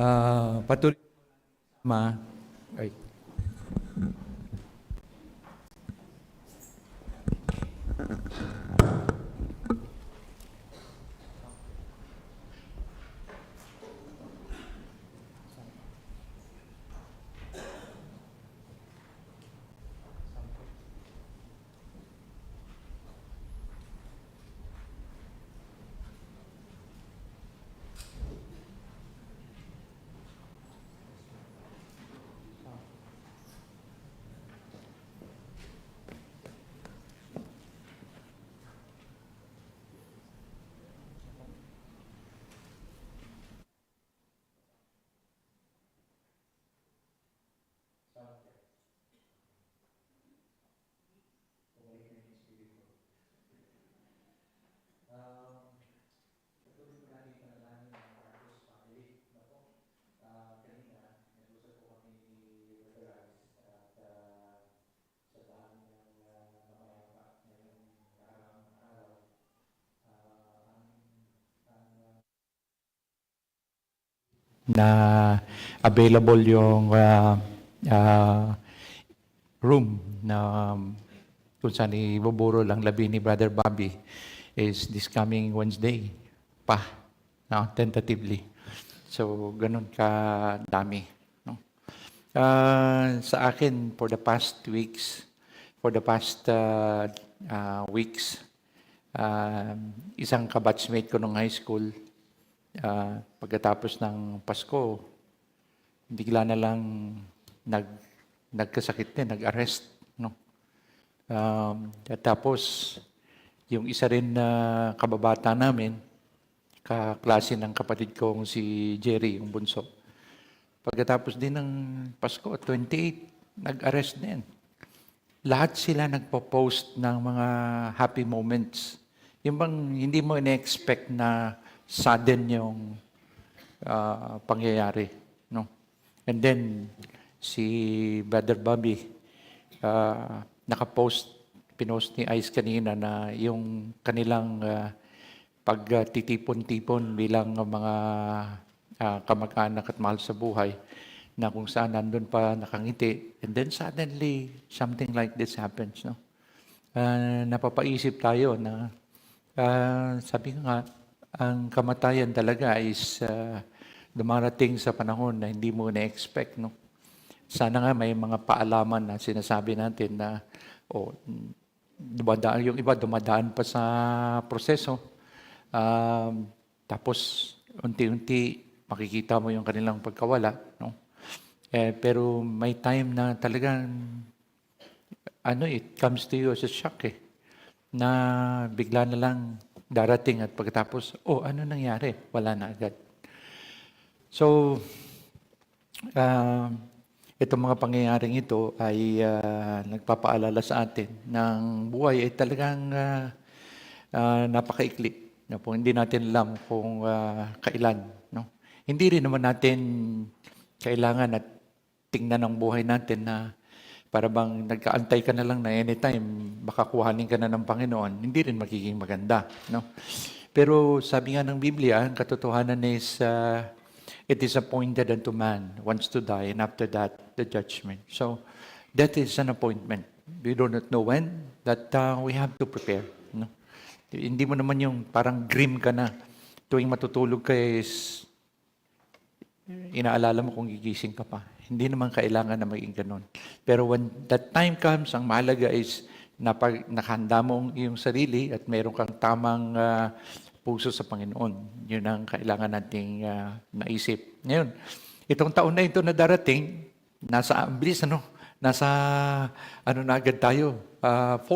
Patuloy ma ay na available yung ah, room na kung saan ibuburo lang labi ni Brother Bobby is this coming Wednesday pa, no, tentatively. So, ganun ka dami. No? Sa akin, for the past weeks, isang kabatchmate ko nung high school, pagkatapos ng Pasko, bigla na lang nagkasakit din, nag-arrest. No? At tapos, yung isa rin na kababata namin, kaklase ng kapatid kong si Jerry, yung bunso. Pagkatapos din ng Pasko, 28, nag-arrest din. Lahat sila nagpo-post ng mga happy moments. Yung bang hindi mo ina-expect na sudden yung pangyayari. No? And then, si Brother Bobby, pinost ni Ice kanina na yung kanilang pagtitipon-tipon bilang mga kamag-anak at mahal sa buhay na kung saan nandun pa nakangiti. And then suddenly, something like this happens. No? Napapaisip tayo na sabi ko nga, ang kamatayan talaga is dumarating sa panahon na hindi mo na-expect. No? Sana nga may mga paalaman na sinasabi natin na yung iba dumadaan pa sa proseso. Tapos unti-unti makikita mo yung kanilang pagkawala. No? Pero may time na talagang it comes to you as a shock na bigla na lang darating at pagkatapos, ano nangyari? Wala na agad. So, itong mga pangyayaring ito ay nagpapaalala sa atin ng buhay ay talagang napakaikli. No, po, hindi natin alam kung kailan. No? Hindi rin naman natin kailangan at tingnan ang buhay natin na para bang nagkaantay ka na lang na anytime baka kuhanin ka na ng Panginoon, hindi rin magiging maganda. No? Pero sabi nga ng Biblia, ang katotohanan is it is appointed unto man once to die and after that, the judgment. So, that is an appointment. We do not know when, that we have to prepare. No? Hindi mo naman yung parang grim ka na tuwing matutulog ka is inaalala mo kung gigising ka pa. Hindi naman kailangan na maging ganun. Pero when that time comes, ang mahalaga is nakahanda mo yung sarili at meron kang tamang puso sa Panginoon. Yun ang kailangan nating naisip. Ngayon, itong taon na ito na darating, nasa na agad tayo, 4,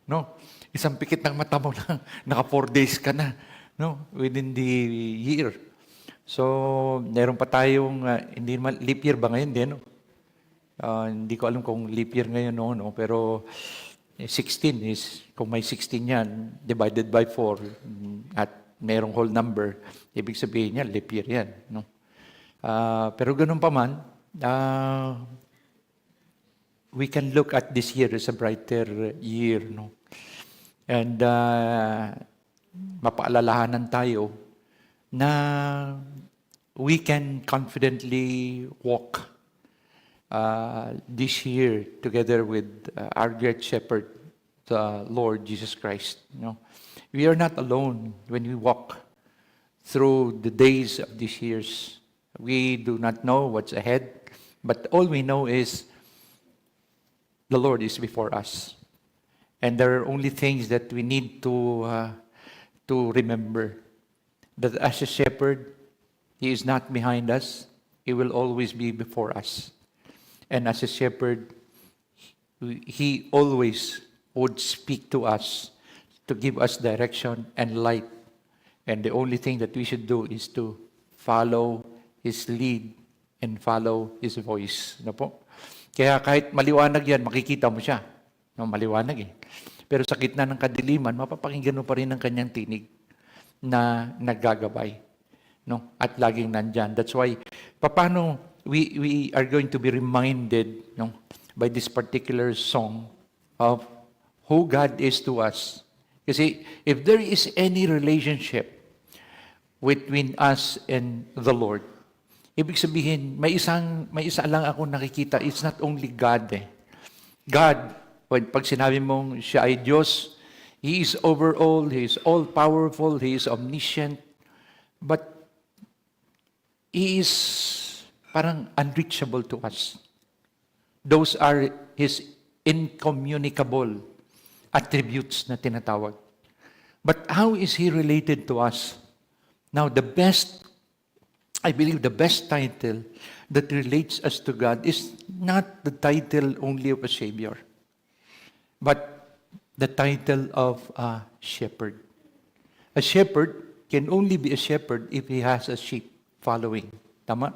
no? Isang pikit ng mata mo lang, naka 4 days ka na, no? Within the year. So, meron pa tayong, hindi naman, leap year ba ngayon din, no? Hindi ko alam kung leap year ngayon, no? Pero 16 is, kung may 16 yan, divided by 4, at merong whole number, ibig sabihin niya, leap year yan, no? Pero ganun pa man, we can look at this year as a brighter year, no? And mapaalalahanan tayo na we can confidently walk this year together with our great shepherd, the Lord Jesus Christ. We are not alone when we walk through the days of these years. We do not know what's ahead, but all we know is the Lord is before us. And there are only things that we need to remember. That as a shepherd, He is not behind us. He will always be before us. And as a shepherd, He always would speak to us to give us direction and light. And the only thing that we should do is to follow His lead and follow His voice. Po? Kaya kahit maliwanag yan, makikita mo siya. Maliwanag eh. Pero sa gitna ng kadiliman, mapapakinggan mo pa rin ang kanyang tinig na naggagabay. At laging nandyan. That's why, paano we are going to be reminded by this particular song of who God is to us. Kasi if there is any relationship between us and the Lord, ibig sabihin, may isa lang ako nakikita. It's not only God God, pag sinabi mong siya ay Diyos, He is over all, He is all-powerful, He is omniscient, but He is parang unreachable to us. Those are His incommunicable attributes na tinatawag. But how is He related to us? Now, I believe the best title that relates us to God is not the title only of a Savior, but the title of a shepherd. A shepherd can only be a shepherd if he has a sheep following. Tama?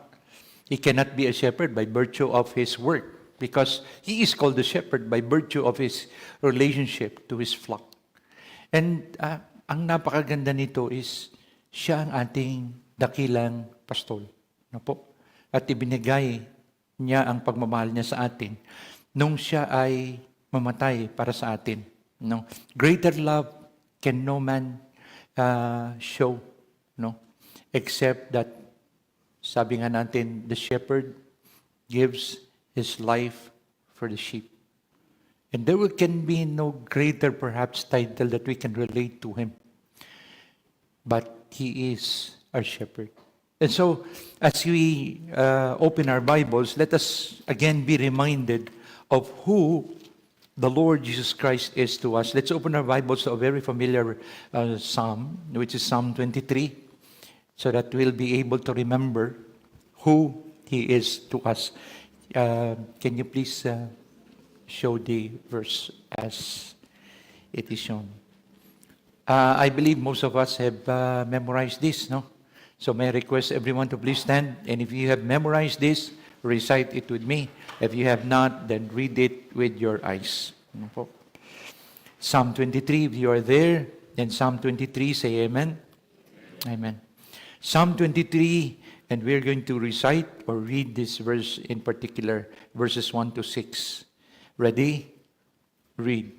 He cannot be a shepherd by virtue of his work because he is called a shepherd by virtue of his relationship to his flock. And ang napakaganda nito is siya ang ating dakilang pastol. At ibinigay niya ang pagmamahal niya sa atin nung siya ay mamatay para sa atin. Greater love can no man show, except that, sabi nga natin, the shepherd gives his life for the sheep. And there can be no greater perhaps title that we can relate to him. But he is our shepherd. And so, as we open our Bibles, let us again be reminded of who the Lord Jesus Christ is to us. Let's open our Bibles to a very familiar psalm, which is Psalm 23, so that we'll be able to remember who He is to us. Can you please show the verse as it is shown? I believe most of us have memorized this, So may I request everyone to please stand, and if you have memorized this, recite it with me. If you have not, then read it with your eyes. Psalm 23, if you are there, then Psalm 23, say amen. Amen. Psalm 23, and we're going to recite or read this verse in particular, verses 1 to 6. Ready? Read.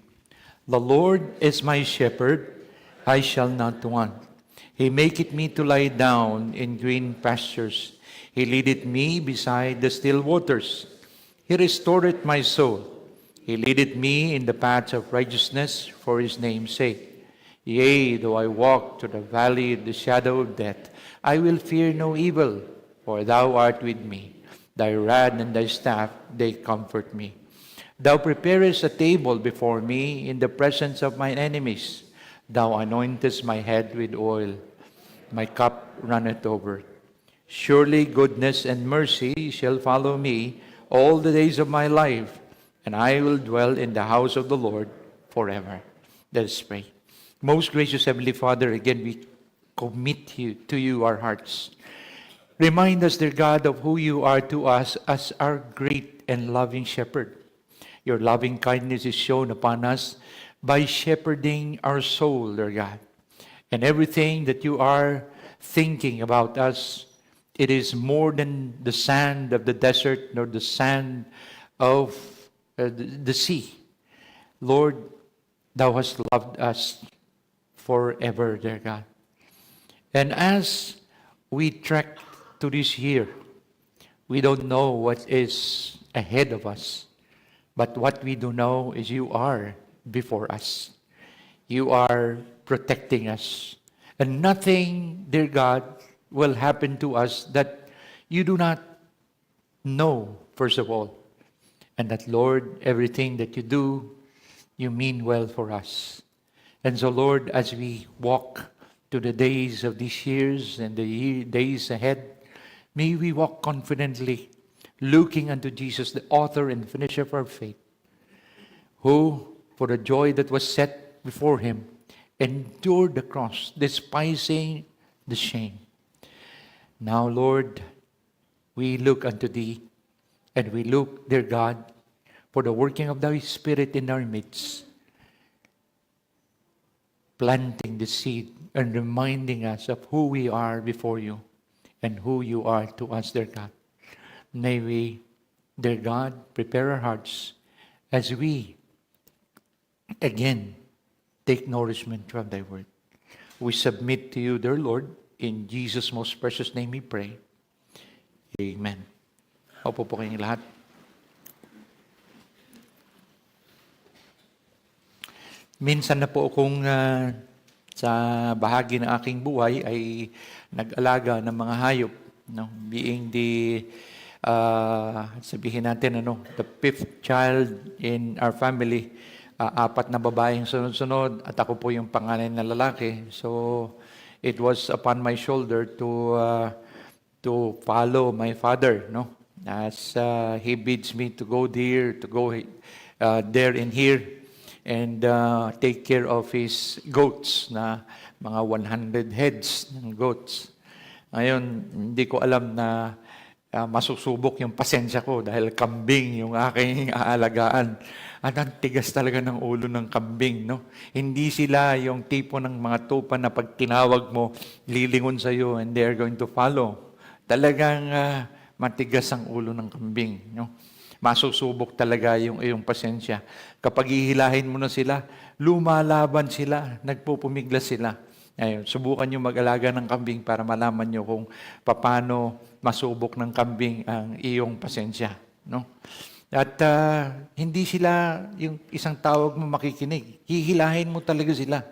The Lord is my shepherd, I shall not want. He maketh me to lie down in green pastures. He leadeth me beside the still waters. He restoreth my soul. He leadeth me in the paths of righteousness for His name's sake. Yea, though I walk through the valley of the shadow of death, I will fear no evil, for Thou art with me. Thy rod and Thy staff, they comfort me. Thou preparest a table before me in the presence of mine enemies. Thou anointest my head with oil. My cup runneth over. Surely goodness and mercy shall follow me all the days of my life, and I will dwell in the house of the Lord forever. Let us pray. Most gracious Heavenly Father, again we commit to you our hearts. Remind us, dear God, of who you are to us as our great and loving shepherd. Your loving kindness is shown upon us by shepherding our soul, dear God. And everything that you are thinking about us, it is more than the sand of the desert, nor the sand of the sea. Lord, Thou hast loved us forever, dear God. And as we trek to this year. We don't know what is ahead of us. But what we do know is you are before us. You are protecting us. And nothing, dear God, will happen to us that you do not know, first of all. And that, Lord, everything that you do, you mean well for us. And so, Lord, as we walk to the days of these years and the days ahead, may we walk confidently, looking unto Jesus, the author and finisher of our faith, who, for the joy that was set before him, endured the cross, despising the shame. Now, Lord, we look unto thee, and we look, dear God, for the working of thy Spirit in our midst, planting the seed and reminding us of who we are before you and who you are to us, dear God. May we, dear God, prepare our hearts as we, again, take nourishment from thy word. We submit to you, dear Lord, in Jesus' most precious name we pray. Amen. Opo po kayong lahat. Minsan na po akong sa bahagi ng aking buhay ay nag-alaga ng mga hayop. No? Being the, sabihin natin, the fifth child in our family, apat na babaeng sunod-sunod at ako po yung panganay na lalaki. So, it was upon my shoulder to follow my father, as he bids me to go there, there and here, and take care of his goats, na mga 100 heads ng goats. Ngayon, hindi ko alam na masusubok yung pasensya ko dahil kambing yung aking aalagaan. At ang tigas talaga ng ulo ng kambing, no? Hindi sila yung tipo ng mga tupa na pag tinawag mo, lilingon sa iyo and they're going to follow. Talagang matigas ang ulo ng kambing, no? Masusubok talaga yung iyong pasensya. Kapag ihilahin mo na sila, lumalaban sila, nagpupumiglas sila. Ayun, subukan nyo mag-alaga ng kambing para malaman nyo kung paano masubok ng kambing ang iyong pasensya. No? At hindi sila yung isang tawag mo makikinig. Hihilahin mo talaga sila.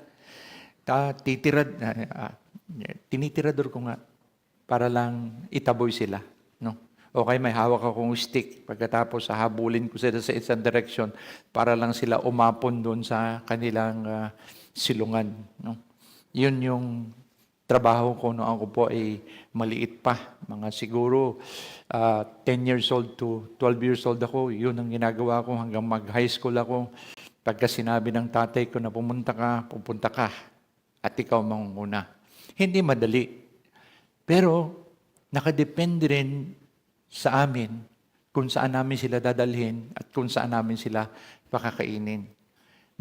Tinitirador ko nga para lang itaboy sila. No? Okay, may hawak akong stick. Pagkatapos, hahabulin ko sila sa isang direction para lang sila umapon doon sa kanilang silungan. No? Yun yung trabaho ko noong ako po ay maliit pa. Mga siguro 10 years old to 12 years old ako. Yun ang ginagawa ko hanggang mag-high school ako. Pagka sinabi ng tatay ko na pupunta ka. At ikaw mangunguna. Hindi madali. Pero nakadepende rin sa amin kung saan namin sila dadalhin at kung saan namin sila pakakainin.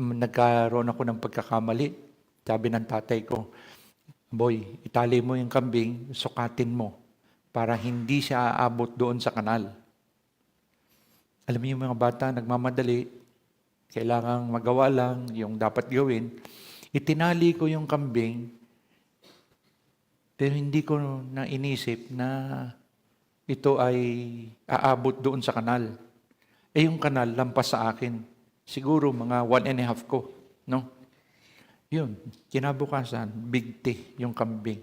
Nagkaroon ako ng pagkakamali. Sabi ng tatay ko, boy, itali mo yung kambing, sukatin mo para hindi siya aabot doon sa kanal. Alam niyo yung mga bata, nagmamadali, kailangang magawa lang yung dapat gawin. Itinali ko yung kambing, pero hindi ko na inisip na ito ay aabot doon sa kanal. Yung kanal, lampas sa akin. Siguro mga 1.5 ko. No? Yun, kinabukasan, bigti yung kambing.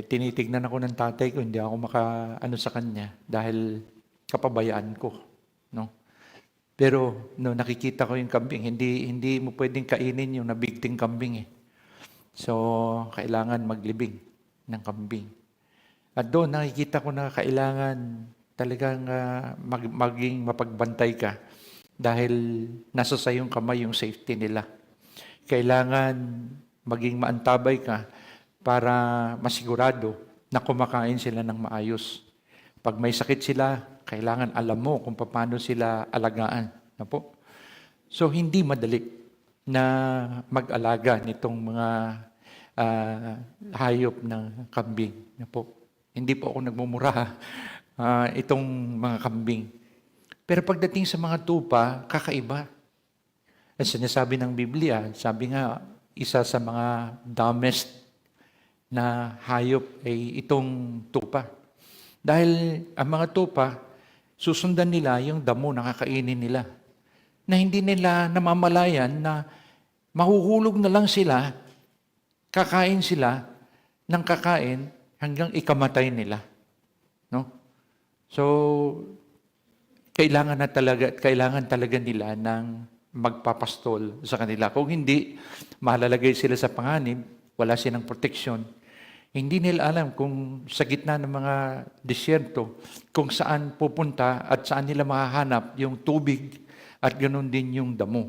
Tinitignan ako ng tatay ko, hindi ako makaano sa kanya dahil kapabayaan ko. No? Pero no, nakikita ko yung kambing, hindi mo pwedeng kainin yung nabigting kambing. So, kailangan maglibing ng kambing. At doon nakikita ko na kailangan talagang maging mapagbantay ka dahil nasa sa iyong kamay yung safety nila. Kailangan maging maantabay ka para masigurado na kumakain sila ng maayos. Pag may sakit sila, kailangan alam mo kung paano sila alagaan. Na po? So, hindi madali na mag-alaga nitong mga hayop ng kambing. Na po. Hindi po ako nagmumura itong mga kambing. Pero pagdating sa mga tupa, kakaiba. At sinasabi ng Biblia, sabi nga, isa sa mga dumbest na hayop ay itong tupa. Dahil ang mga tupa, susundan nila yung damo na kakainin nila. Na hindi nila namamalayan na mahuhulog na lang sila, kakain sila ng kakain hanggang ikamatay nila. No? So, kailangan talaga nila ng magpapastol sa kanila. Kung hindi, malalagay sila sa panganib, wala silang proteksyon. Hindi nila alam kung sa gitna ng mga disyerto, kung saan pupunta at saan nila mahahanap yung tubig at ganoon din yung damo.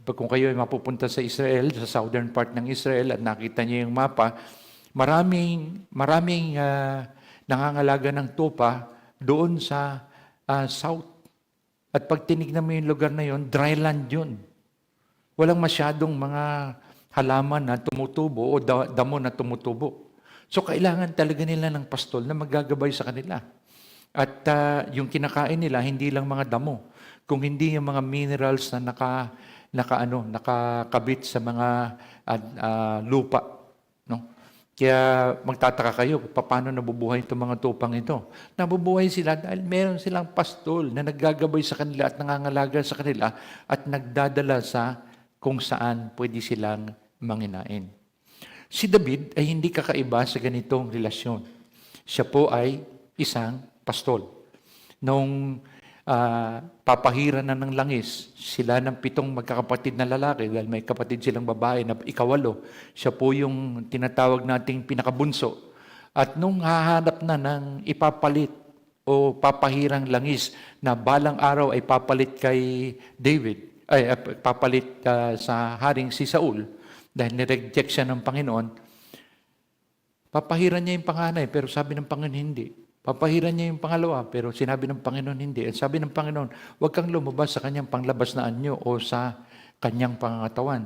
Kung kayo ay mapupunta sa Israel, sa southern part ng Israel at nakita niyo yung mapa, maraming nangangalaga ng tupa doon sa south. At pag tinignan mo yung lugar na yun, dry land yun. Walang masyadong mga halaman na tumutubo o damo na tumutubo. So kailangan talaga nila ng pastol na maggagabay sa kanila. At yung kinakain nila, hindi lang mga damo, kung hindi yung mga minerals na nakakabit sa mga lupa. No? Kaya magtataka kayo, paano nabubuhay itong mga tupang ito? Nabubuhay sila dahil meron silang pastol na naggagabay sa kanila at nangangalaga sa kanila at nagdadala sa kung saan pwede silang manginain. Si David ay hindi kakaiba sa ganitong relasyon. Siya po ay isang pastol. Nung papahiran na ng langis, sila ng 7 magkakapatid na lalaki, dahil may kapatid silang babae na ikawalo, siya po yung tinatawag nating pinakabunso. At nung hahanap na ng ipapalit o papahirang langis na balang araw ay papalit kay David, papalit sa haring si Saul, dahil nireject siya ng Panginoon, papahiran niya yung panganay, pero sabi ng Panginoon hindi. Papahiran niya yung pangalawa, pero sinabi ng Panginoon hindi. At sabi ng Panginoon, huwag kang lumabas sa kanyang panglabas na anyo o sa kanyang pangangatawan.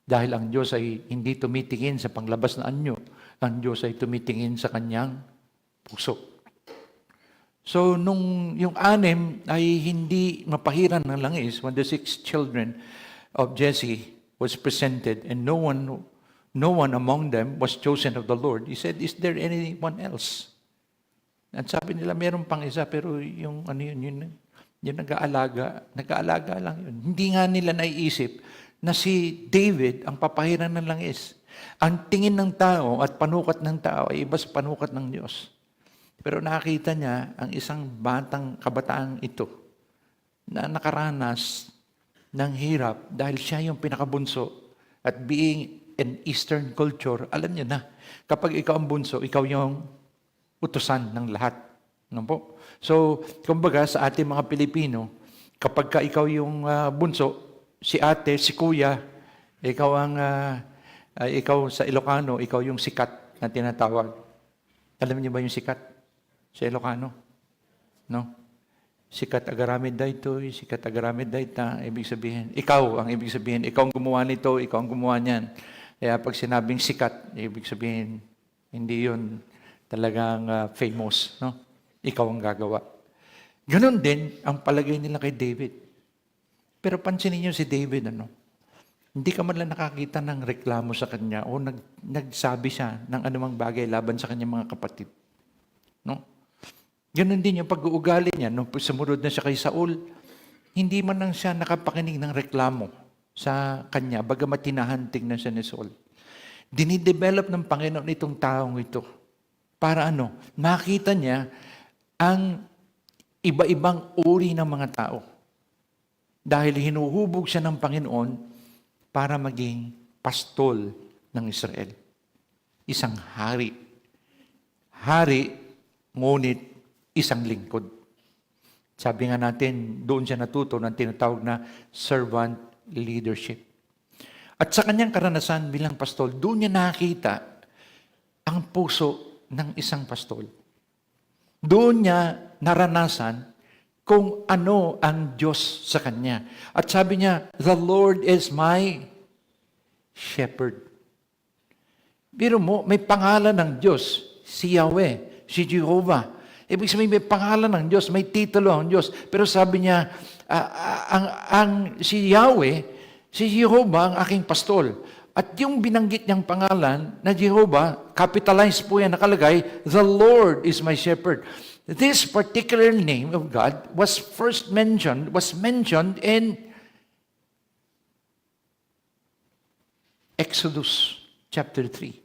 Dahil ang Diyos ay hindi tumitingin sa panglabas na anyo. Ang Diyos ay tumitingin sa kanyang puso. So, nung yung 6 ay hindi mapahiran ng langis, when the 6 children of Jesse was presented and no one among them was chosen of the Lord, he said, is there anyone else? At sabi nila, meron pang isa, pero yung nag-aalaga lang yun. Hindi nga nila naiisip na si David ang papahiran ng langis. Ang tingin ng tao at panukat ng tao ay iba sa panukat ng Diyos. Pero nakita niya ang isang kabataang ito na nakaranas ng hirap dahil siya yung pinakabunso. At being an Eastern culture, alam niyo na, kapag ikaw ang bunso, ikaw yung utusan ng lahat. Ano po? So, kumbaga sa ating mga Pilipino, kapag ka ikaw yung bunso, si ate, si kuya, ikaw sa Ilocano, ikaw yung sikat na tinatawag. Alam niyo ba yung sikat sa Ilocano? No? Sikat agaramid daytoy, sikat agaramid dayta, ibig sabihin, ikaw ang ibig sabihin, ikaw ang gumawa nito, ikaw ang gumawa niyan. Kaya pag sinabing sikat, ibig sabihin, hindi yun talagang famous, no? Ikaw ang gagawa. Ganon din ang palagay nila kay David. Pero pansinin niyo si David, hindi ka man lang nakakita ng reklamo sa kanya o nagsabi siya ng anumang bagay laban sa kanyang mga kapatid. No? Ganon din yung pag-uugali niya. Nung sumunod na siya kay Saul, hindi man lang siya nakapakinig ng reklamo sa kanya, bagamat tinahanting na siya ni Saul. Dinidevelop ng Panginoon itong taong ito. Para makita niya ang iba-ibang uri ng mga tao. Dahil hinuhubog siya ng Panginoon para maging pastol ng Israel. Isang hari. Hari, ngunit isang lingkod. Sabi nga natin, doon siya natuto ng tinatawag na servant leadership. At sa kanyang karanasan bilang pastol, doon niya nakita ang puso ng isang pastol. Doon niya naranasan kung ano ang Diyos sa kanya. At sabi niya, the Lord is my shepherd. Biro mo, may pangalan ng Diyos, si Yahweh, si Jehovah. Ibig sabihin, may pangalan ng Diyos, may titulo ang Diyos. Pero sabi niya, si Yahweh, si Jehovah ang aking pastol. At yung binanggit niyang pangalan na Jehovah, capitalized po yan, nakalagay, the Lord is my shepherd. This particular name of God was mentioned in Exodus chapter 3.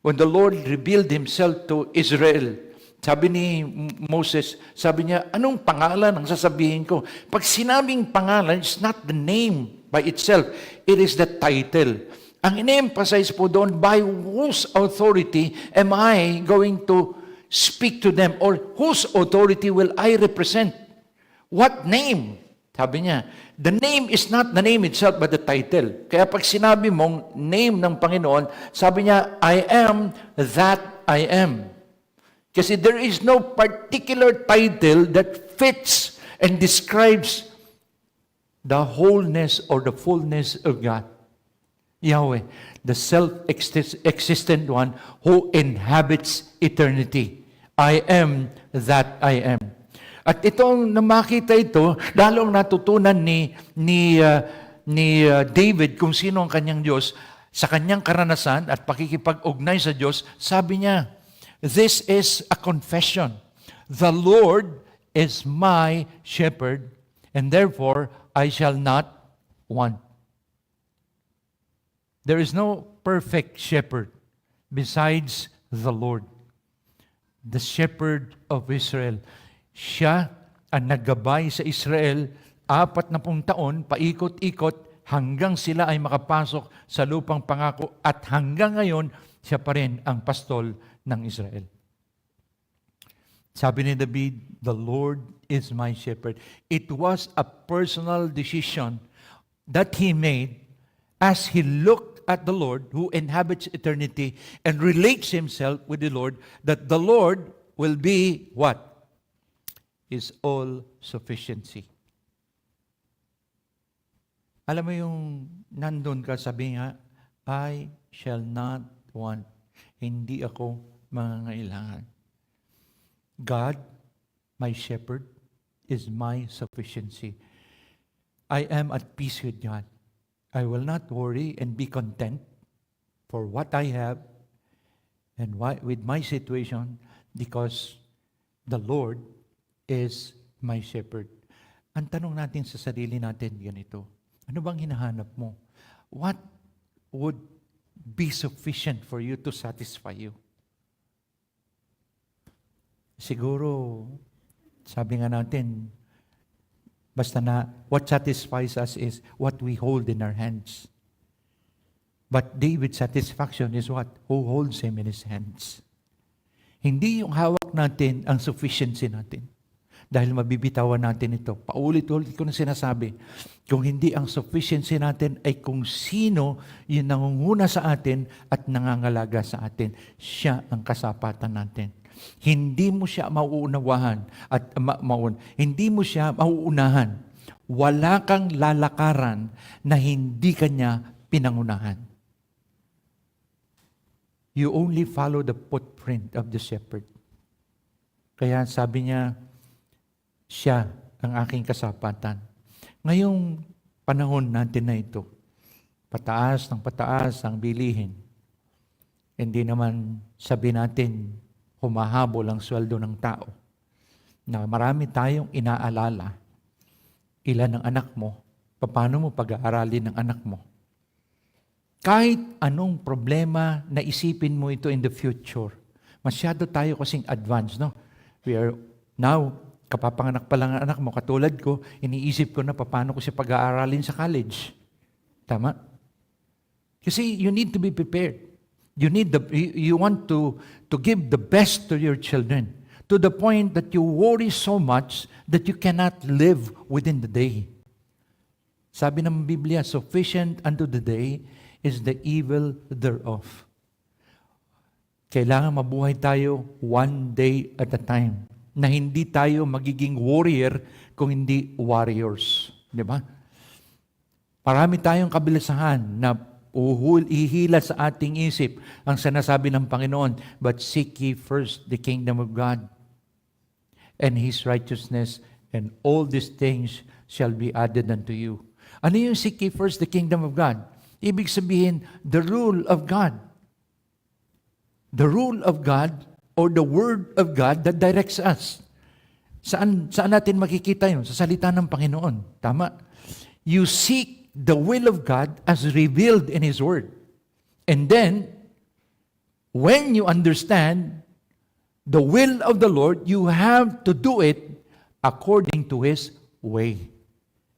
When the Lord revealed Himself to Israel, sabi ni Moses, sabi niya, anong pangalan ang sasabihin ko? Pag sinabing pangalan, it's not the name by itself. It is the title. Ang in-emphasize po doon, by whose authority am I going to speak to them? Or whose authority will I represent? What name? Sabi niya, the name is not the name itself but the title. Kaya pag sinabi mong name ng Panginoon, sabi niya, I am that I am. Kasi there is no particular title that fits and describes the wholeness or the fullness of God. Yahweh, the self-existent one who inhabits eternity. I am that I am. At itong namakita ito, lalong natutunan ni David kung sino ang kanyang Diyos sa kanyang karanasan at pakikipag-ugnay sa Diyos. Sabi niya, this is a confession. The Lord is my shepherd, and therefore I shall not want. There is no perfect shepherd besides the Lord, the shepherd of Israel. Siya ang naggabay sa Israel 40 taon, paikot-ikot, hanggang sila ay makapasok sa lupang pangako at hanggang ngayon, siya pa rin ang pastol ng Israel. Sabi ni David, the Lord is my shepherd. It was a personal decision that he made as he looked at the Lord who inhabits eternity and relates himself with the Lord, that the Lord will be what? His all-sufficiency. Alam mo yung nandun ka, sabi nga, I shall not want. Hindi ako mangangailangan. God, my shepherd, is my sufficiency. I am at peace with God. I will not worry and be content for what I have and with my situation because the Lord is my shepherd. Ang tanong natin sa sarili natin, ganito. Ano bang hinahanap mo? What would be sufficient for you to satisfy you? Siguro, sabi nga natin, basta na what satisfies us is what we hold in our hands. But David's satisfaction is what? Who holds him in his hands. Hindi yung hawak natin ang sufficiency natin. Dahil mabibitawan natin ito. Paulit-ulit ko na sinasabi, kung hindi ang sufficiency natin ay kung sino yung nangunguna sa atin at nangangalaga sa atin. Siya ang kasapatan natin. Hindi mo siya mauunawahan at hindi mo siya mauunahan. Wala kang lalakaran na hindi kanya pinangunahan. You only follow the footprint of the shepherd. Kaya sabi niya, siya ang aking kasapatan. Ngayong panahon natin na ito, pataas ng pataas ang bilihin. Hindi naman sabi natin, humahabol ang sweldo ng tao. Na marami tayong inaalala. Ilan ang anak mo? Paano mo pag-aaralin ng anak mo? Kahit anong problema na isipin mo ito in the future, masyado tayo kasing advanced, no? We are now, kapapanganak pa lang ang anak mo, katulad ko, iniisip ko na paano ko siya pag-aaralin sa college. Tama? Kasi you need to be prepared. You want to give the best to your children to the point that you worry so much that you cannot live within the day. Sabi ng Biblia, sufficient unto the day is the evil thereof. Kailangan mabuhay tayo one day at a time. Na hindi tayo magiging warrior kung hindi warriors. Di ba? Marami tayong kabilasahan na ihila sa ating isip ang sinasabi ng Panginoon, but seek ye first the kingdom of God and His righteousness, and all these things shall be added unto you. Ano yung seek ye first the kingdom of God? Ibig sabihin, the rule of God. The rule of God or the Word of God that directs us. Saan natin makikita yun? Sa salita ng Panginoon. Tama? You seek the will of God as revealed in His Word. And then, when you understand the will of the Lord, you have to do it according to His way.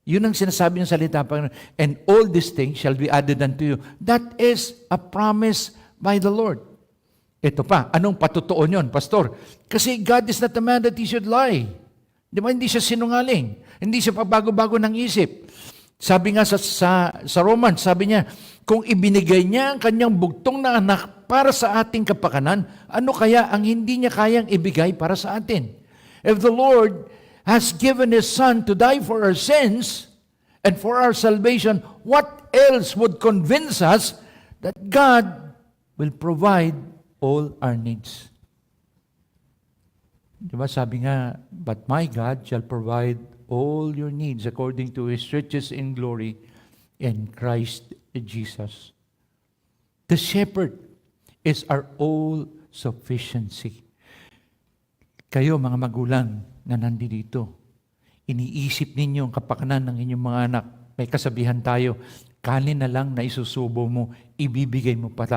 Yun ang sinasabi ng salita ng Panginoon. And all these things shall be added unto you. That is a promise by the Lord. Ito pa, anong patutuon yun, Pastor? Kasi God is not a man that He should lie. Di ba? Hindi siya sinungaling. Hindi siya pabago-bago ng isip. Sabi nga sa Romans, sabi niya, kung ibinigay niya ang kanyang bugtong na anak para sa ating kapakanan, ano kaya ang hindi niya kayang ibigay para sa atin? If the Lord has given His Son to die for our sins and for our salvation, what else would convince us that God will provide all our needs? Diba sabi nga, but my God shall provide all your needs according to His riches in glory in Christ Jesus. The shepherd is our all sufficiency. Kayo mga magulang na nandito, iniisip ninyo ang kapakanan ng inyong mga anak. May kasabihan tayo, kanin na lang na isusubo mo, ibibigay mo pa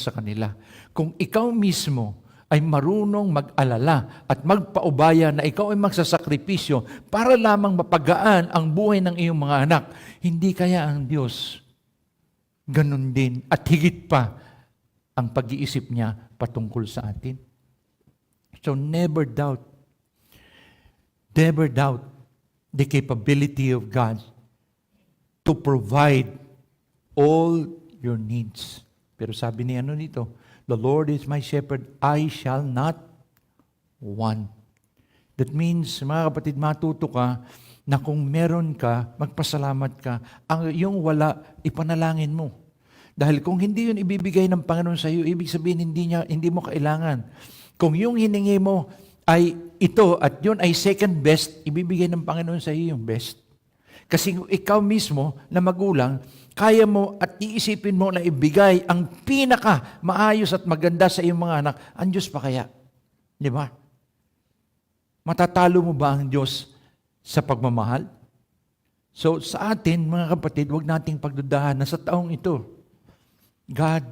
sa kanila. Kung ikaw mismo ay marunong mag-alala at magpaubaya na ikaw ay magsasakripisyo para lamang mapagaan ang buhay ng iyong mga anak, hindi kaya ang Diyos ganun din at higit pa ang pag-iisip niya patungkol sa atin? So never doubt the capability of God to provide all your needs. Pero sabi niya nito, the Lord is my shepherd, I shall not want. That means, mga kapatid, matuto ka na kung meron ka, magpasalamat ka. Ang yung wala, ipanalangin mo. Dahil kung hindi yun ibibigay ng Panginoon sa iyo, ibig sabihin hindi mo kailangan. Kung yung hiningi mo ay ito at yun ay second best, ibibigay ng Panginoon sa iyo yung best. Kasi ikaw mismo na magulang, kaya mo at iisipin mo na ibigay ang pinaka maayos at maganda sa iyong mga anak, ang Diyos pa kaya? Di ba? Matatalo mo ba ang Diyos sa pagmamahal? So sa atin, mga kapatid, huwag nating pagdudahan na sa taong ito, God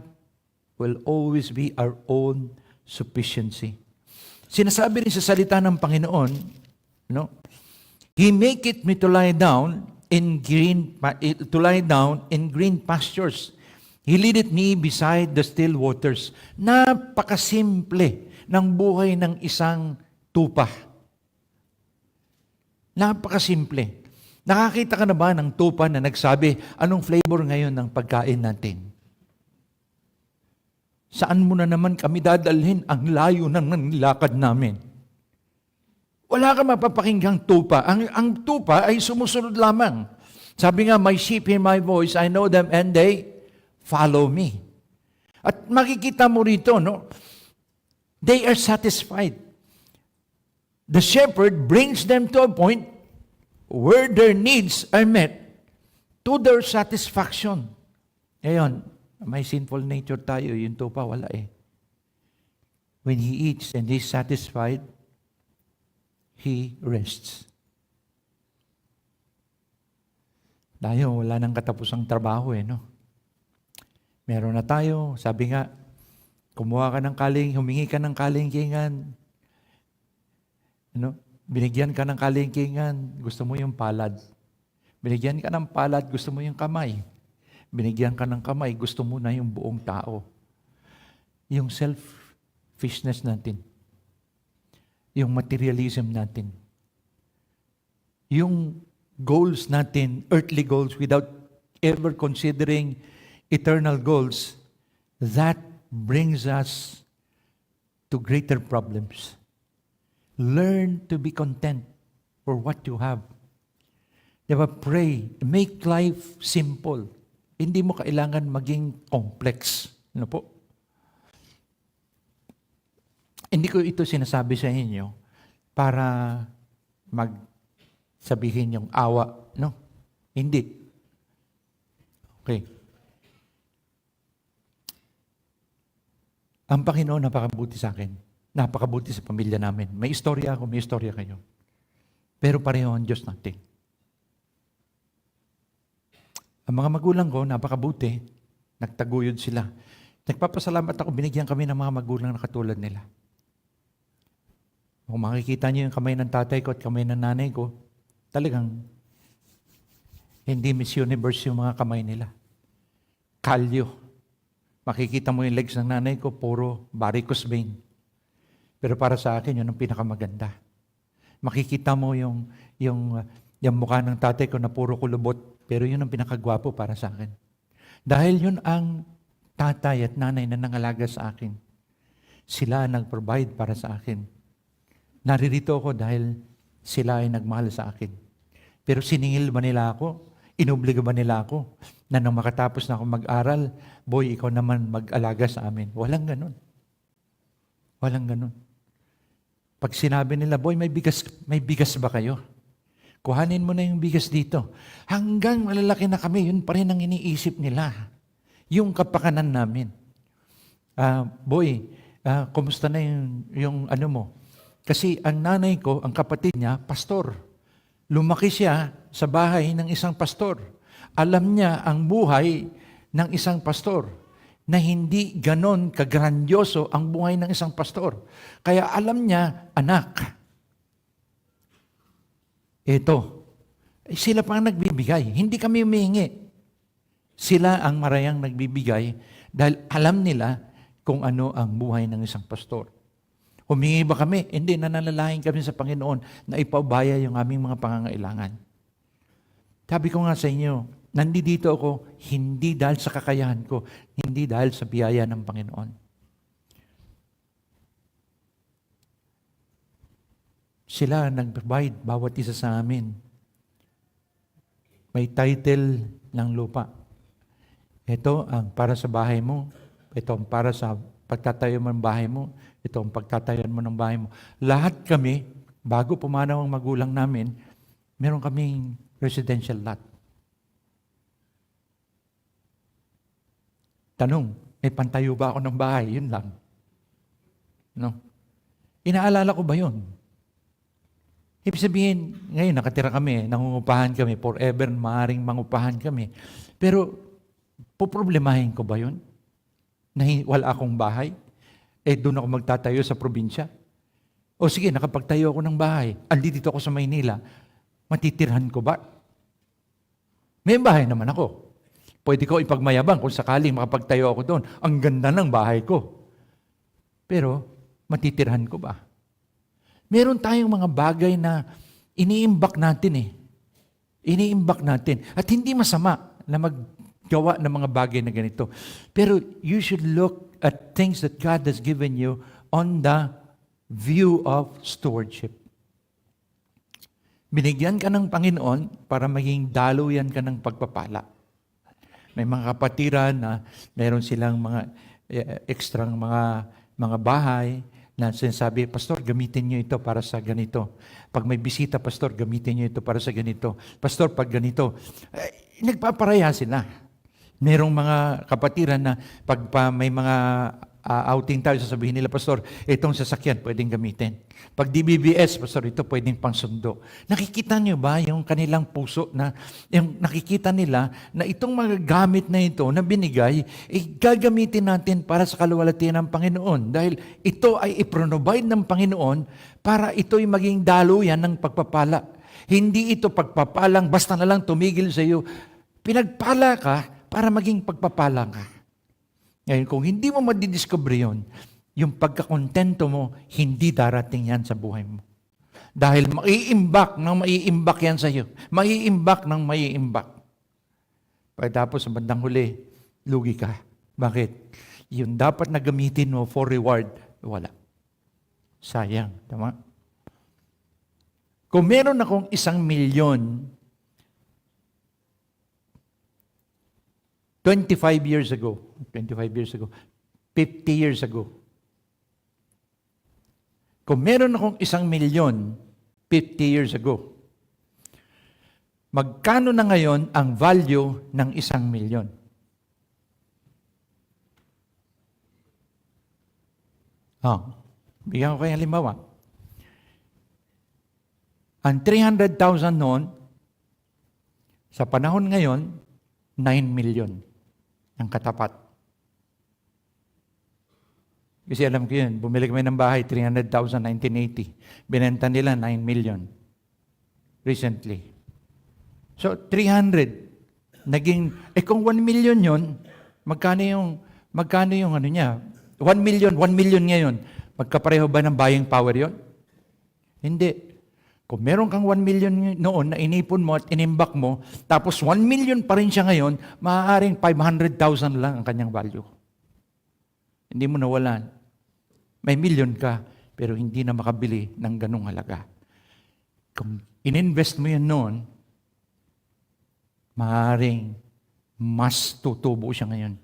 will always be our own sufficiency. Sinasabi rin sa salita ng Panginoon, He maketh me to lie down in green pastures. He leadeth me beside the still waters. Napakasimple ng buhay ng isang tupa. Napakasimple. Nakakita ka na ba ng tupa na nagsabi, anong flavor ngayon ng pagkain natin? Saan mo na naman kami dadalhin ang layo ng nilakad namin? Wala ka mapapakinggang tupa. Ang tupa ay sumusunod lamang. Sabi nga, my sheep hear my voice, I know them, and they follow me. At makikita mo rito, they are satisfied. The shepherd brings them to a point where their needs are met to their satisfaction. Ngayon, may sinful nature tayo, yung tupa wala eh. When he eats and is satisfied, he rests. Tayo, wala nang katapusang trabaho Meron na tayo, sabi nga, humingi ka ng kalingkingan. Binigyan ka ng kalingkingan, gusto mo yung palad. Binigyan ka ng palad, gusto mo yung kamay. Binigyan ka ng kamay, gusto mo na yung buong tao. Yung selfishness natin. Yung materialism natin. Yung goals natin, earthly goals, without ever considering eternal goals, that brings us to greater problems. Learn to be content for what you have. Diba? Pray. Make life simple. Hindi mo kailangan maging complex. Ano po? Hindi ko ito sinasabi sa inyo para magsabihin yung awa. No? Hindi. Okay. Ang Panginoon napakabuti sa akin. Napakabuti sa pamilya namin. May istorya ako, may istorya kayo. Pero pareho ang Diyos natin. Ang mga magulang ko, napakabuti. Nagtaguyod sila. Nagpapasalamat ako, binigyan kami ng mga magulang na katulad nila. Kung makikita niyo yung kamay ng tatay ko at kamay ng nanay ko, talagang hindi Miss Universe yung mga kamay nila. Kalyo. Makikita mo yung legs ng nanay ko, puro varicose vein. Pero para sa akin, yun ang pinakamaganda. Makikita mo yung mukha ng tatay ko na puro kulubot, pero yun ang pinakagwapo para sa akin. Dahil yun ang tatay at nanay na nangalaga sa akin. Sila ang nag-provide para sa akin. Naririto ako dahil sila ay nagmahal sa akin. Pero siningil ba nila ako? Inobliga ba nila ako? Na nang makatapos na ako mag-aral, boy, ikaw naman mag-alaga sa amin. Walang ganun. Walang ganun. Pag sinabi nila, boy, may bigas ba kayo? Kuhanin mo na yung bigas dito. Hanggang malalaki na kami, yun pa rin ang iniisip nila. Yung kapakanan namin. Boy, kumusta na yung ano mo? Kasi ang nanay ko, ang kapatid niya, pastor. Lumaki siya sa bahay ng isang pastor. Alam niya ang buhay ng isang pastor na hindi ganon kagrandyoso ang buhay ng isang pastor. Kaya alam niya, anak, ito, sila pa ang nagbibigay. Hindi kami humihingi. Sila ang marayang nagbibigay dahil alam nila kung ano ang buhay ng isang pastor. Humingi ba kami? Hindi, nananalangin kami sa Panginoon na ipaubaya yung aming mga pangangailangan. Sabi ko nga sa inyo, nandito ako hindi dahil sa kakayahan ko, hindi dahil sa biyaya ng Panginoon. Sila nag-provide, bawat isa sa amin. May title ng lupa. Ito ang para sa bahay mo. Ito ang para sa pagtatayo mo ng bahay mo. Ito ang pagtatayan mo ng bahay mo. Lahat kami, bago pumanaw ang magulang namin, meron kaming residential lot. Tanong, may pantayo ba ako ng bahay? Yun lang. No? Inaalala ko ba yun? Ibig sabihin, ngayon nakatira kami, nangungupahan kami, forever maaaring mangupahan kami. Pero, poproblemahin ko ba yun? Na wala akong bahay? Doon ako magtatayo sa probinsya. O sige, nakapagtayo ako ng bahay. Andito ako sa Maynila. Matitirhan ko ba? May bahay naman ako. Pwede ko ipagmayabang kung sakaling makapagtayo ako doon. Ang ganda ng bahay ko. Pero, matitirhan ko ba? Meron tayong mga bagay na iniimbak natin Iniimbak natin. At hindi masama na maggawa ng mga bagay na ganito. Pero you should look at things that God has given you on the view of stewardship. Binigyan ka ng Panginoon para maging daluyan ka ng pagpapala. May mga kapatiran na meron silang mga ekstrang mga bahay na sinasabi, Pastor, gamitin niyo ito para sa ganito. Pag may bisita, Pastor, gamitin niyo ito para sa ganito. Pastor, pag ganito. Nagpaparaya sila. Merong mga kapatiran na pag may mga outing tayo, sasabihin nila, Pastor, itong sasakyan pwedeng gamitin. Pag DBBS, Pastor, ito pwedeng pangsundo. Nakikita niyo ba yung kanilang puso na yung nakikita nila na itong mga gamit na ito na binigay, gagamitin natin para sa kaluwalhatian ng Panginoon. Dahil ito ay iprovide ng Panginoon para ito'y maging daluyan ng pagpapala. Hindi ito pagpapalang basta na lang tumigil sa iyo. Pinagpala ka para maging pagpapala ka. Ngayon, kung hindi mo madidiscover yun, yung pagkakontento mo, hindi darating yan sa buhay mo. Dahil maiimbak yan sa iyo. Maiimbak. Pagkatapos sa bandang huli, lugi ka. Bakit? Yung dapat na gamitin mo for reward, wala. Sayang. Tama? Kung meron akong 1,000,000, 25 years ago, 50 years ago. Kung meron akong 1,000,000, 50 years ago, magkano na ngayon ang value ng 1,000,000? Oh, bigyan ko kayo halimbawa. Ang 300,000 noon, sa panahon ngayon, 9 million ang katapat. Kasi alam ko yun, bumili kami ng bahay, 300,000, 1980. Binenta nila 9 million recently. So, 300. Naging, kung 1 million yun, magkano yung ano niya? 1 million ngayon. Magkapareho ba ng buying power yon? Hindi. Kung meron kang 1 million noon na inipon mo at inimbak mo, tapos 1 million pa rin siya ngayon, maaaring 500,000 lang ang kanyang value. Hindi mo nawalan. May million ka, pero hindi na makabili ng ganung halaga. Kung ininvest mo yun noon, maaaring mas tutubo siya ngayon.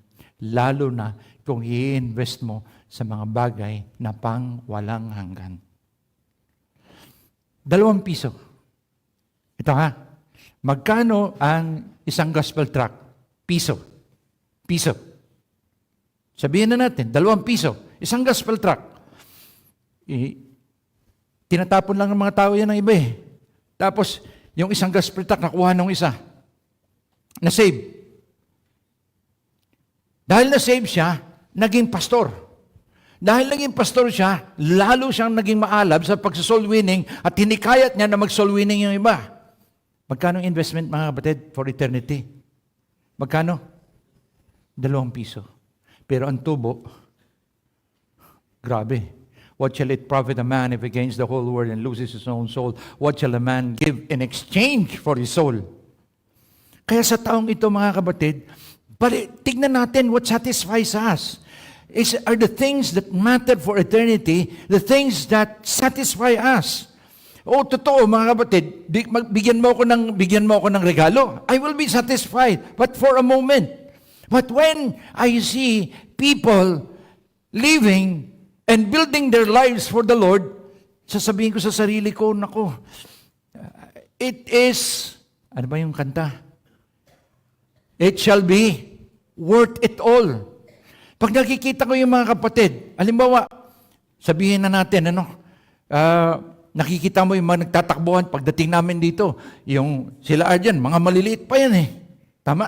Lalo na kung i-invest mo sa mga bagay na pang walang hanggan. 2 piso. Ito ha. Magkano ang isang gospel tract? Piso. Sabihin na natin, 2 piso. Isang gospel tract. Tinatapon lang ng mga tao yan ng iba eh. Tapos, yung isang gospel tract nakuha ng isa. Na-save. Dahil na-save siya, naging pastor. Dahil naging pastor siya, lalo siyang naging maalab sa pagsa-soul winning at hinikayat niya na mag-soul winning yung iba. Magkano investment, mga kapatid, for eternity? Magkano? 2 piso. Pero ang tubo, grabe. What shall it profit a man if he gains the whole world and loses his own soul? What shall a man give in exchange for his soul? Kaya sa taong ito, mga kapatid, tignan natin what satisfies us. Are the things that matter for eternity, the things that satisfy us. Totoo, mga kapatid, bigyan mo ako ng regalo. I will be satisfied, but for a moment. But when I see people living and building their lives for the Lord, sasabihin ko sa sarili ko, nako, it is, ano ba yung kanta? It shall be worth it all. Pag nakikita ko yung mga kapatid, halimbawa, sabihin na natin, nakikita mo yung mga nagtatakbuhan pagdating namin dito, yung sila Arjan, mga maliliit pa yan eh. Tama?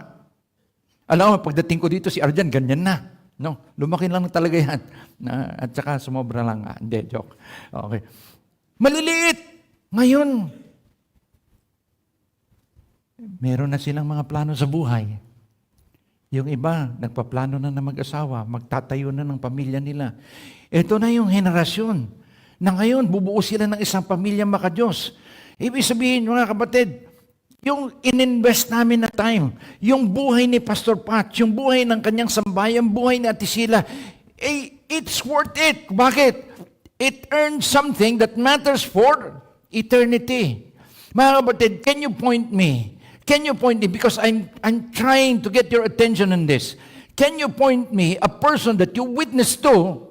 Alam mo, pagdating ko dito, si Arjan, ganyan na. No, lumaki lang talaga yan. At saka sumobra lang. Hindi, joke. Okay. Maliliit. Ngayon, meron na silang mga plano sa buhay. Yung iba, nagpaplano na mag-asawa, magtatayo na ng pamilya nila. Ito na yung henerasyon na ngayon, bubuo sila ng isang pamilya makadiyos. Ibig sabihin, mga kapatid, yung ininvest namin na time, yung buhay ni Pastor Pat, yung buhay ng kanyang sambayan, buhay ni Ate Sheila, it's worth it. Bakit? It earns something that matters for eternity. Mga kapatid, can you point me? Because I'm trying to get your attention on this. Can you point me a person that you witnessed to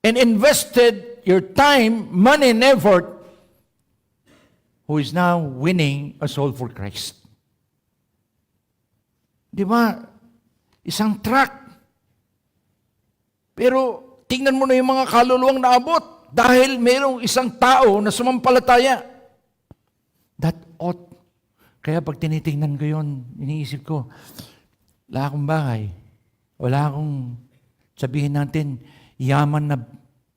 and invested your time, money, and effort who is now winning a soul for Christ? Di ba? Isang track. Pero tingnan mo na yung mga kaluluwang naabot dahil mayroong isang tao na sumampalataya. That ought. Kaya pag tinitingnan ko yun, iniisip ko, wala akong bahay. Wala akong, sabihin natin, yaman na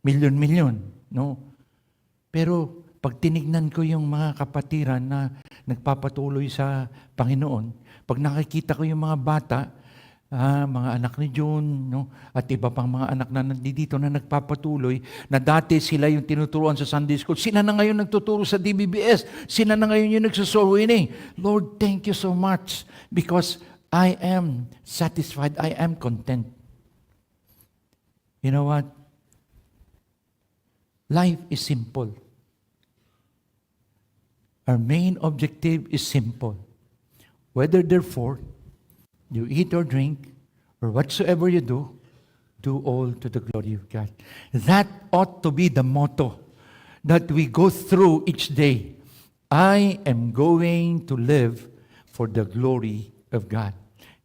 milyon-milyon. No? Pero pag tinignan ko yung mga kapatiran na nagpapatuloy sa Panginoon, pag nakikita ko yung mga bata, mga anak ni John, no? At iba pang mga anak na nandito na nagpapatuloy, na dati sila yung tinuturuan sa Sunday School, sila na ngayon nagtuturo sa DBBS, sila na ngayon yung nagsusoul winning. Lord, thank you so much because I am satisfied, I am content. You know what? Life is simple. Our main objective is simple. Whether therefore you eat or drink, or whatsoever you do all to the glory of God. That ought to be the motto that we go through each day. I am going to live for the glory of God.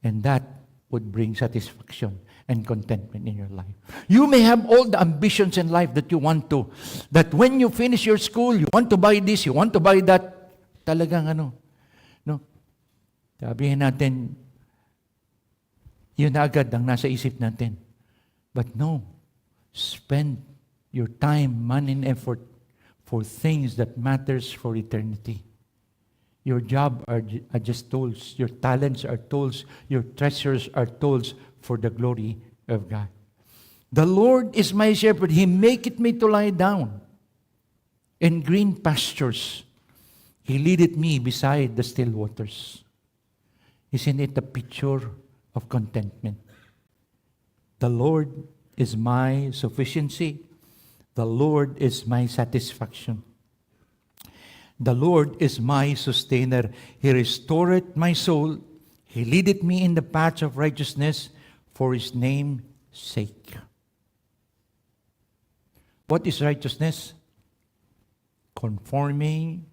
And that would bring satisfaction. and contentment in your life. You may have all the ambitions in life that you want to. That when you finish your school, you want to buy this, you want to buy that. Talagang no? Sabihin natin, yun na agad ang nasa isip natin. But no, spend your time, money, and effort for things that matters for eternity. Your job are just tools. Your talents are tools. Your treasures are tools for the glory of God. The Lord is my shepherd. He maketh me to lie down in green pastures. He leadeth me beside the still waters. Isn't it a picture of contentment? The Lord is my sufficiency. The Lord is my satisfaction. The Lord is my sustainer. He restoreth my soul. He leadeth me in the paths of righteousness for His name's sake. What is righteousness? Conforming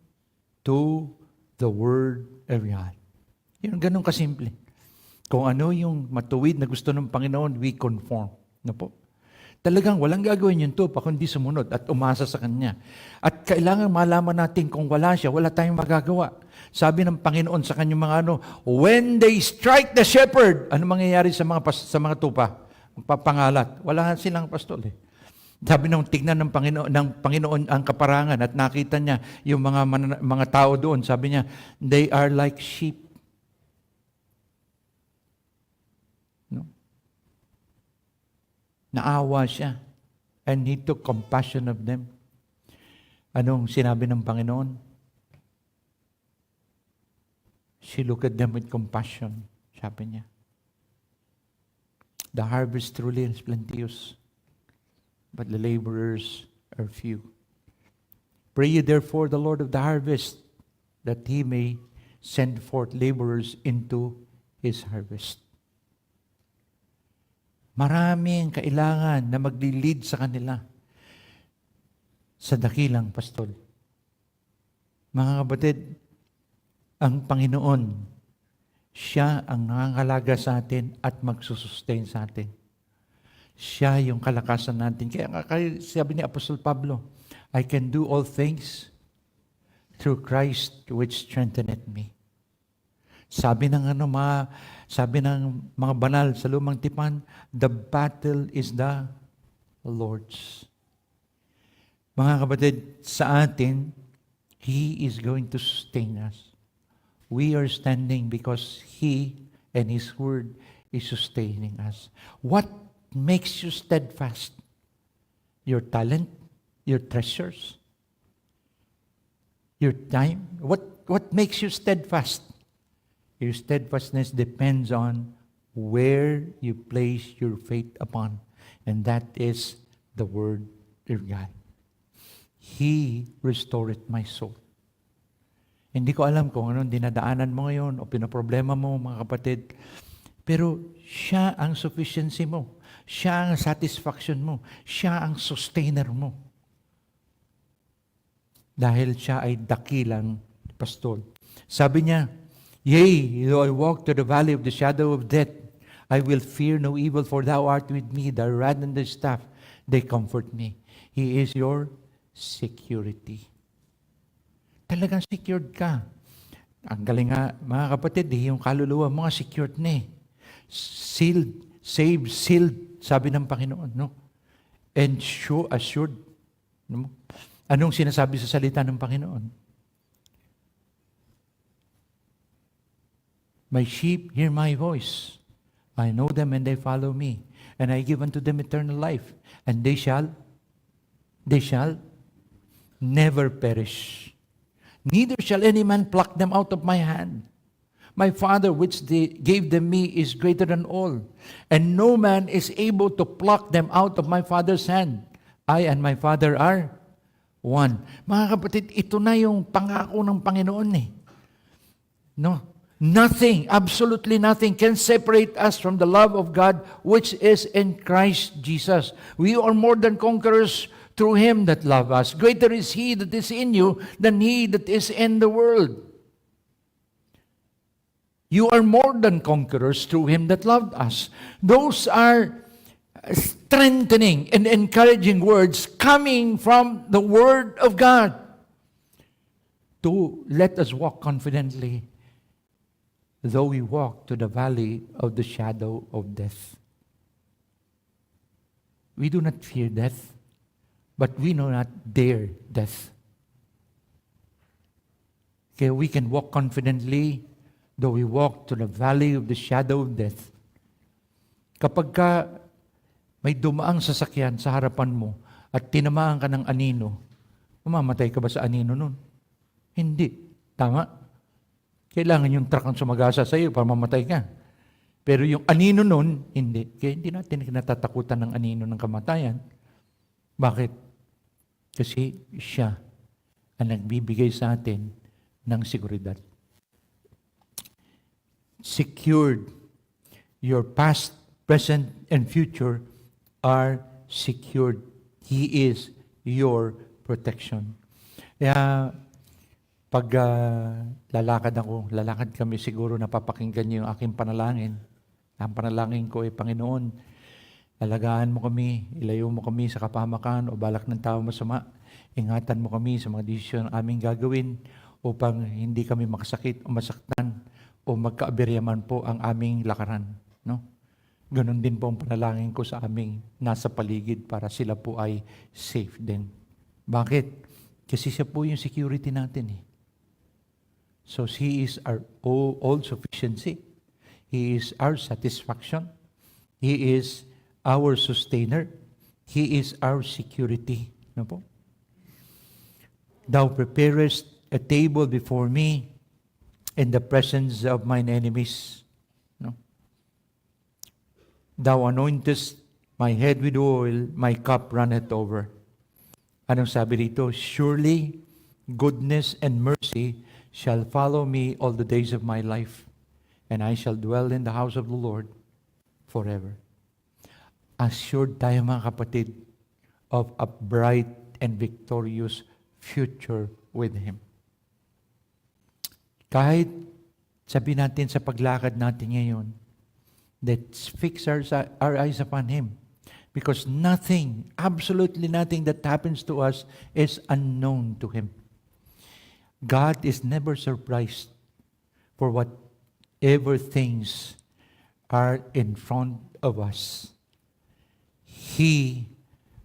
to the Word of God. Yun, ganun kasimple. Kung ano yung matuwid na gusto ng Panginoon, we conform. No po? Talagang walang gagawin yun to, kundi sumunod at umasa sa Kanya. At kailangan malaman natin kung wala siya, wala tayong magagawa. Sabi ng Panginoon sa kanyang mga when they strike the shepherd, ano mangyayari sa mga tupa? Magpapangalat. Wala silang pastol eh. Sabi nung tignan ng Panginoon ang kaparangan at nakita niya yung mga tao doon. Sabi niya, they are like sheep. Naawa siya. And He took compassion of them. Anong sinabi ng Panginoon? She looked at them with compassion. Sabi niya. The harvest truly is plenteous, but the laborers are few. Pray ye therefore the Lord of the harvest, that He may send forth laborers into His harvest. Marami ang kailangan na magli-lead sa kanila sa dakilang pastol. Mga kapatid, ang Panginoon, Siya ang nangangalaga sa atin at magsusustain sa atin. Siya yung kalakasan natin. Kaya sabi ni Apostol Pablo, I can do all things through Christ which strengtheneth me. Sabi ng mga banal sa lumang tipan, the battle is the Lord's. Mga kapatid, sa atin, He is going to sustain us. We are standing because He and His Word is sustaining us. What makes you steadfast? Your talent? Your treasures? Your time? What makes you steadfast? Your steadfastness depends on where you place your faith upon. And that is the Word of God. He restored my soul. Hindi ko alam kung anong dinadaanan mo ngayon o pinoproblema mo, mga kapatid. Pero siya ang sufficiency mo. Siya ang satisfaction mo. Siya ang sustainer mo. Dahil siya ay dakilang pastol. Sabi niya, yea, though I walk to the valley of the shadow of death, I will fear no evil, for Thou art with me. Thy rod and Thy staff, they comfort me. He is your security. Talagang secured ka. Ang galing nga, mga kapatid, yung kaluluwa mga secured na eh. Sealed, saved, sealed, sabi ng Panginoon, no? And assured. No? Anong sinasabi sa salita ng Panginoon? My sheep hear my voice. I know them and they follow me. And I give unto them eternal life. And they shall never perish. Neither shall any man pluck them out of my hand. My Father which gave them me is greater than all. And no man is able to pluck them out of my Father's hand. I and my Father are one. Mga kapatid, ito na yung pangako ng Panginoon eh. No? Nothing, absolutely nothing can separate us from the love of God which is in Christ Jesus. We are more than conquerors through Him that loved us. Greater is He that is in you than he that is in the world. You are more than conquerors through Him that loved us. Those are strengthening and encouraging words coming from the Word of God to let us walk confidently, though we walk to the valley of the shadow of death. We do not fear death, but we do not dare death. Okay, we can walk confidently, though we walk to the valley of the shadow of death. Kapag ka may dumaang sasakyan sa harapan mo at tinamaan ka ng anino, mamamatay ka ba sa anino nun? Hindi. Tama? Kailangan yung truck ang sumagasa sa iyo para mamatay ka. Pero yung anino nun, hindi. Kaya hindi natin kinatatakutan ng anino ng kamatayan. Bakit? Kasi siya ang nagbibigay sa atin ng seguridad. Secured. Your past, present, and future are secured. He is your protection. Kaya, pag lalakad kami, siguro napapakinggan niyo yung aking panalangin. Ang panalangin ko ay, Panginoon, alagaan mo kami, ilayo mo kami sa kapahamakan o balak ng tao masama. Ingatan mo kami sa mga desisyon aming gagawin upang hindi kami makasakit o masaktan o magkaaberyaman po ang aming lakaran. No? Ganon din po ang panalangin ko sa aming nasa paligid para sila po ay safe din. Bakit? Kasi siya po yung security natin. So He is our all sufficiency. He is our satisfaction. He is our sustainer. He is our security. No po? Thou preparest a table before me in the presence of mine enemies. No? Thou anointest my head with oil, my cup runneth over. Anong sabi dito? Surely goodness and mercy shall follow me all the days of my life, and I shall dwell in the house of the Lord forever. Assured tayo mga kapatid of a bright and victorious future with Him. Kahit sabi natin sa paglakad natin ngayon, let's fix our eyes upon Him. Because nothing, absolutely nothing that happens to us is unknown to Him. God is never surprised for whatever things are in front of us. He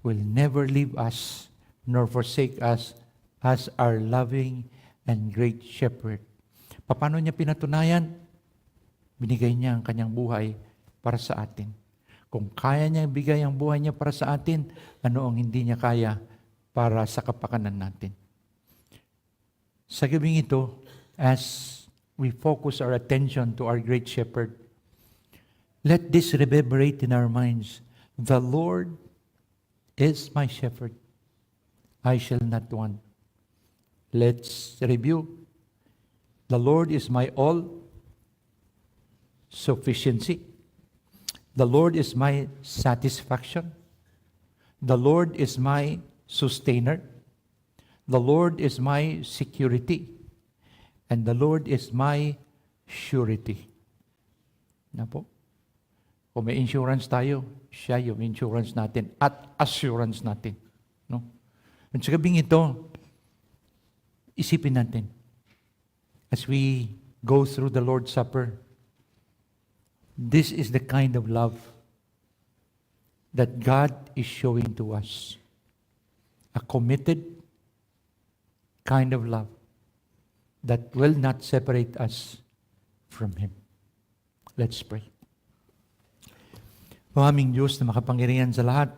will never leave us nor forsake us as our loving and great shepherd. Paano niya pinatunayan? Binigay niya ang kanyang buhay para sa atin. Kung kaya niya ibigay ang buhay niya para sa atin, ano ang hindi niya kaya para sa kapakanan natin? Sa gabing ito, as we focus our attention to our great shepherd, let this reverberate in our minds. The Lord is my shepherd. I shall not want. Let's review. The Lord is my all sufficiency. The Lord is my satisfaction. The Lord is my sustainer. The Lord is my security. And the Lord is my surety. Na po? Kung may insurance tayo, siya yung insurance natin at assurance natin. No? At sa gabing ito, isipin natin, as we go through the Lord's Supper, this is the kind of love that God is showing to us. A committed kind of love that will not separate us from Him. Let's pray. O aming Diyos na makapangyarihan sa lahat,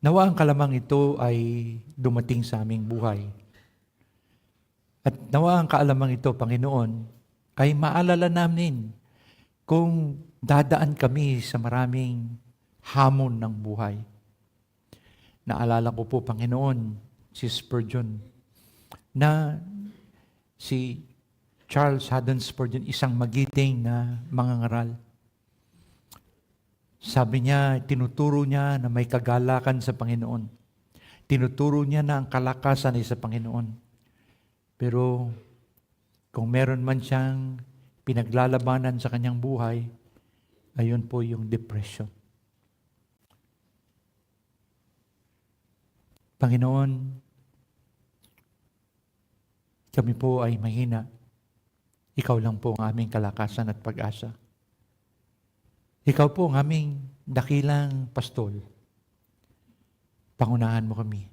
nawa ang kalamang ito ay dumating sa aming buhay. At nawa ang kaalamang ito, Panginoon, ay maalala namin kung dadaan kami sa maraming hamon ng buhay. Naalala ko po, Panginoon, si Spurgeon, na si Charles Haddon Spurgeon, isang magiting na mangangaral. Sabi niya, tinuturo niya na may kagalakan sa Panginoon. Tinuturo niya na ang kalakasan ay sa Panginoon. Pero kung meron man siyang pinaglalabanan sa kanyang buhay, ayun po yung depression. Panginoon, kami po ay mahina. Ikaw lang po ang aming kalakasan at pag-asa. Ikaw po ang aming dakilang pastol. Pangunahan mo kami.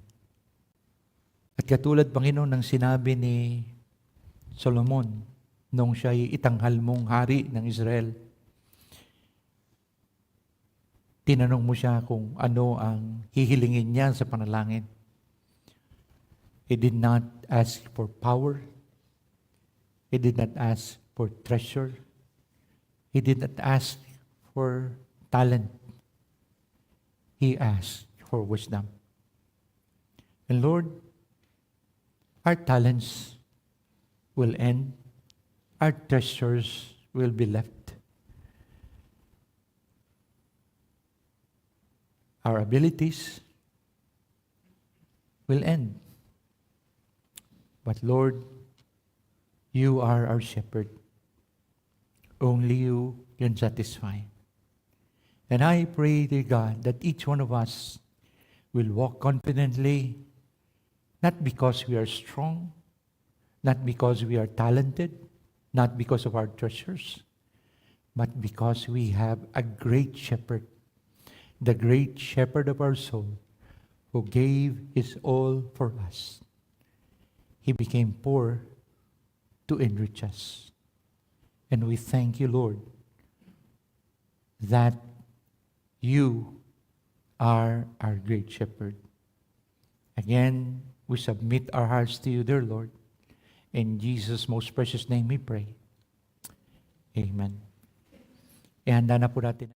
At katulad, Panginoon, ng sinabi ni Solomon nung siya'y itanghal mong hari ng Israel, tinanong mo siya kung ano ang hihilingin niya sa panalangin. He did not ask for power. He did not ask for treasure. He did not ask for talent. He asked for wisdom. And Lord, our talents will end. Our treasures will be left. Our abilities will end. But Lord, you are our shepherd. Only you can satisfy. And I pray, dear God, that each one of us will walk confidently, not because we are strong, not because we are talented, not because of our treasures, but because we have a great shepherd, the great shepherd of our soul, who gave his all for us. He became poor to enrich us. And we thank you, Lord, that you are our great shepherd. Again, we submit our hearts to you, dear Lord. In Jesus' most precious name we pray. Amen. Ihanda na po natin.